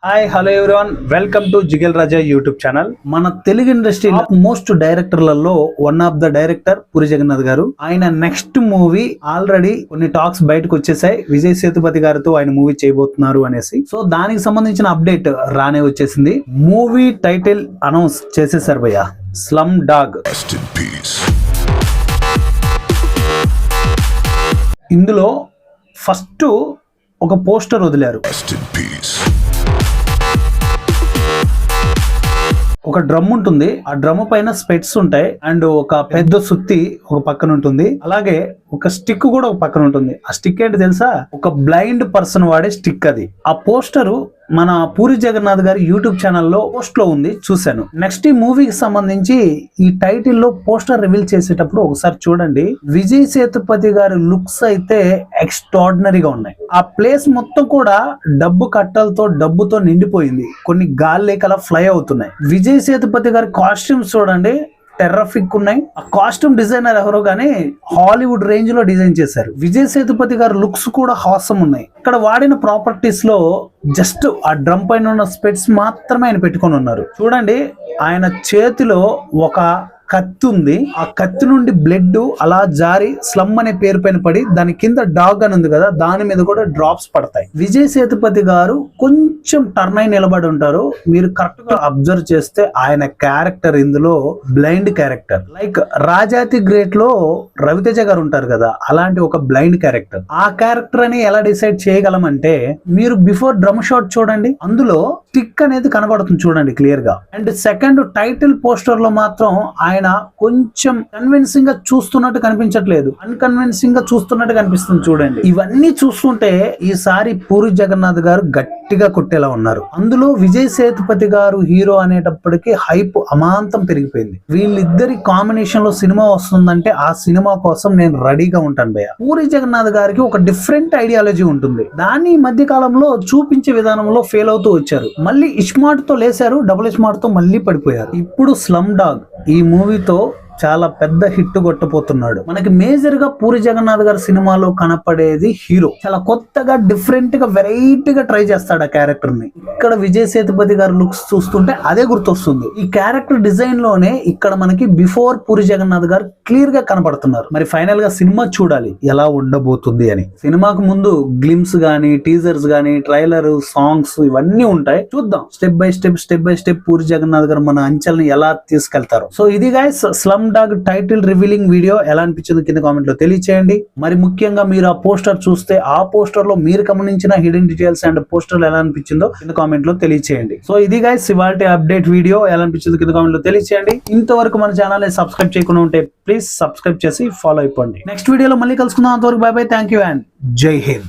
Hi hello everyone, welcome to Jigal Raja YouTube channel. మన Telugu industry most డైరెక్టర్లలో one of the director Puri Jagannadh garu. ఆయన next movie already కొన్ని talks బయటకు వచ్చేసాయి. విజయ్ సేతుపతి గారితో ఆయన మూవీ చేయబోతున్నారు అనేసి. సో దానికి సంబంధించిన అప్డేట్ రానే వచ్చేసింది. మూవీ టైటిల్ అనౌన్స్ చేసేసారు భయ్య, స్లమ్ డాగ్. ఇందులో ఫస్ట్ ఒక పోస్టర్ వదిలారు. ఒక డ్రమ్ ఉంటుంది, ఆ డ్రమ్ పైన స్పెట్స్ ఉంటాయి అండ్ ఒక పెద్ద సుత్తి ఒక పక్కన ఉంటుంది. అలాగే ఒక స్టిక్ కూడా ఒక పక్కన ఉంటుంది. ఆ స్టిక్ ఏంటి తెలుసా? ఒక బ్లైండ్ పర్సన్ వాడే స్టిక్ అది. ఆ పోస్టరు మన పూరి జగన్నాథ్ గారి యూట్యూబ్ ఛానల్లో పోస్ట్ లో ఉంది, చూశాను. నెక్స్ట్ ఈ మూవీకి సంబంధించి ఈ టైటిల్ లో పోస్టర్ రివీల్ చేసేటప్పుడు ఒకసారి చూడండి. విజయ్ సేతుపతి గారి లుక్స్ అయితే ఎక్స్ట్రాడినరీగా ఉన్నాయి. ఆ ప్లేస్ మొత్తం కూడా డబ్బు కట్టలతో డబ్బుతో నిండిపోయింది. కొన్ని గాలికలా ఫ్లై అవుతున్నాయి. విజయ్ సేతుపతి గారి కాస్ట్యూమ్స్ చూడండి, టెర్రఫిక్ ఉన్నాయి. ఆ కాస్ట్యూమ్ డిజైనర్ ఎవరో గానీ హాలీవుడ్ రేంజ్ లో డిజైన్ చేశారు. విజయ్ సేతుపతి గారి లుక్స్ కూడా హాసం ఉన్నాయి. ఇక్కడ వాడిన ప్రాపర్టీస్ లో జస్ట్ ఆ డ్రమ్ పైన ఉన్న స్పెట్స్ మాత్రమే ఆయన పెట్టుకొని ఉన్నారు. చూడండి, ఆయన చేతిలో ఒక కత్తి ఉంది. ఆ కత్తి నుండి బ్లడ్ అలా జారి స్లమ్ అనే పేరు పైన పడి దాని కింద డాగ్ అని ఉంది కదా, దాని మీద కూడా డ్రాప్స్ పడతాయి. విజయ్ సేతుపతి గారు కొంచెం టర్న్ అయి నిలబడి ఉంటారు. మీరు కరెక్ట్ గా అబ్జర్వ్ చేస్తే ఆయన క్యారెక్టర్ ఇందులో బ్లైండ్ క్యారెక్టర్. లైక్ రాజాతి గ్రేట్ లో రవితేజ గారు ఉంటారు కదా, అలాంటి ఒక బ్లైండ్ క్యారెక్టర్. ఆ క్యారెక్టర్ అని ఎలా డిసైడ్ చేయగలమంటే, మీరు బిఫోర్ డ్రమ్ షాట్ చూడండి, అందులో స్టిక్ అనేది కనబడుతుంది చూడండి క్లియర్ గా. అండ్ సెకండ్ టైటిల్ పోస్టర్ లో మాత్రం ఆయన కొంచెం కన్విన్సింగ్ గా చూస్తున్నట్టు కనిపించట్లేదు, అన్కన్విన్సింగ్ గా చూస్తున్నట్టు కనిపిస్తుంది చూడండి. ఇవన్నీ చూస్తుంటే ఈసారి పూరి జగన్నాథ్ గారు గట్టిగా కొట్టేలా ఉన్నారు. అందులో విజయ్ సేతుపతి గారు హీరో అనేటప్పటికీ హైప్ అమాంతం పెరిగిపోయింది. వీళ్ళిద్దరి కాంబినేషన్ లో సినిమా వస్తుందంటే ఆ సినిమా కోసం నేను రెడీగా ఉంటాను భయ్య. పూరి జగన్నాథ్ గారికి ఒక డిఫరెంట్ ఐడియాలజీ ఉంటుంది. దాన్ని ఈ మధ్య కాలంలో చూపించే విధానంలో ఫెయిల్ అవుతూ వచ్చారు. మళ్ళీ ఇస్మార్ట్ తో లేసారు, డబుల్ ఇస్మార్ట్ తో మళ్ళీ పడిపోయారు. ఇప్పుడు స్లమ్ డాగ్ ఈ మూవీతో చాలా పెద్ద హిట్ కొట్టబోతున్నాడు. మనకి మేజర్ గా పూరి జగన్నాథ్ గారి సినిమాలో కనపడేది హీరో చాలా కొత్తగా డిఫరెంట్ గా వెరైటీగా ట్రై చేస్తాడు ఆ క్యారెక్టర్ ని. ఇక్కడ విజయ్ సేతుపతి గారి లుక్స్ చూస్తుంటే అదే గుర్తొస్తుంది. ఈ క్యారెక్టర్ డిజైన్ లోనే ఇక్కడ మనకి బిఫోర్ పూరి జగన్నాథ్ గారు క్లియర్ గా కనపడుతున్నారు. మరి ఫైనల్ గా సినిమా చూడాలి ఎలా ఉండబోతుంది అని. సినిమాకు ముందు గ్లిమ్స్ గానీ, టీజర్స్ గానీ, ట్రైలర్, సాంగ్స్ ఇవన్నీ ఉంటాయి. చూద్దాం step by step Puri Jagannadh garu మన అంచెల్ని ఎలా తీసుకెళ్తారు. సో ఇది guys slum dog title revealing video. ఎలా అనిపించింది కింద కామెంట్ లో తెలియచేయండి. మరి ముఖ్యంగా మీరు ఆ పోస్టర్ చూస్తే ఆ పోస్టర్ లో మీరు గమనించిన హిడెన్ డీటెయిల్స్ అండ్ పోస్టర్ ఎలా అనిపించిందో కింద కామెంట్ లో తెలియచేయండి. సో ఇది గైస్ ఇవాల్టి అప్డేట్ వీడియో. ఎలా అనిపించింది కింద కామెంట్ లో తెలియచేయండి. ఇంతవరకు మన ఛానల్ సబ్స్క్రైబ్ చేయకుండా ఉంటే ప్లీజ్ సబ్స్క్రైబ్ చేసి ఫాలో అయిపోండి. నెక్స్ట్ వీడియోలో మళ్ళీ కలుసుకుందాం. అంతవరకు by by, thank you and జై హింద్.